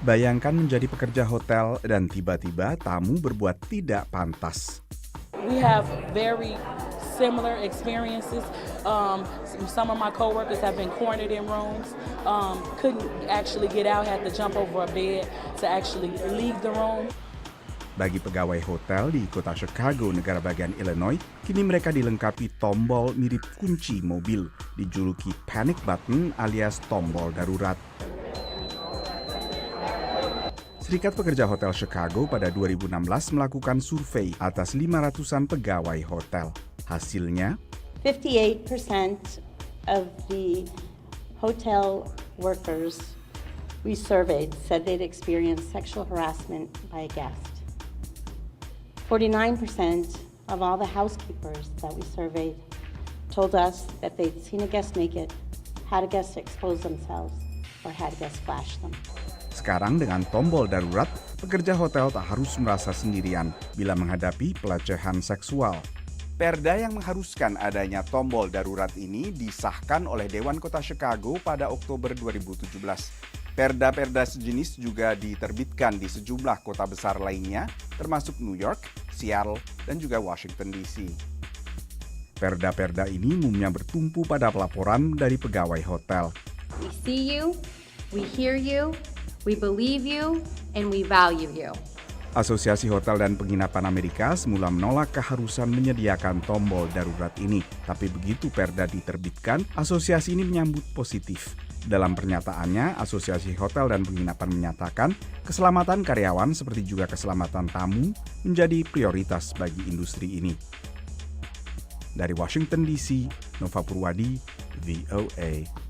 Bayangkan menjadi pekerja hotel dan tiba-tiba tamu berbuat tidak pantas. We have very similar experiences. Some of my coworkers have been cornered in rooms, couldn't actually get out, had to jump over a bed to actually leave the room. Bagi pegawai hotel di kota Chicago, negara bagian Illinois, kini mereka dilengkapi tombol mirip kunci mobil, dijuluki panic button alias tombol darurat. Serikat Pekerja Hotel Chicago pada 2016 melakukan survei atas 500-an pegawai hotel. Hasilnya, 58% of the hotel workers we surveyed said they'd experienced sexual harassment by a guest. 49% of all the housekeepers that we surveyed told us that they'd seen a guest naked, had a guest expose themselves, or had a guest flash them. sekarang dengan tombol darurat, pekerja hotel tak harus merasa sendirian bila menghadapi pelecehan seksual. Perda yang mengharuskan adanya tombol darurat ini disahkan oleh Dewan Kota Chicago pada Oktober 2017. Perda-perda sejenis juga diterbitkan di sejumlah kota besar lainnya, termasuk New York, Seattle, dan juga Washington DC. Perda-perda ini umumnya bertumpu pada pelaporan dari pegawai hotel. We see you, we hear you, we believe you, and we value you. Asosiasi Hotel dan Penginapan Amerika semula menolak keharusan menyediakan tombol darurat ini. Tapi begitu perda diterbitkan, asosiasi ini menyambut positif. Dalam pernyataannya, Asosiasi Hotel dan Penginapan menyatakan keselamatan karyawan seperti juga keselamatan tamu menjadi prioritas bagi industri ini. Dari Washington DC, Nova Purwadi, VOA.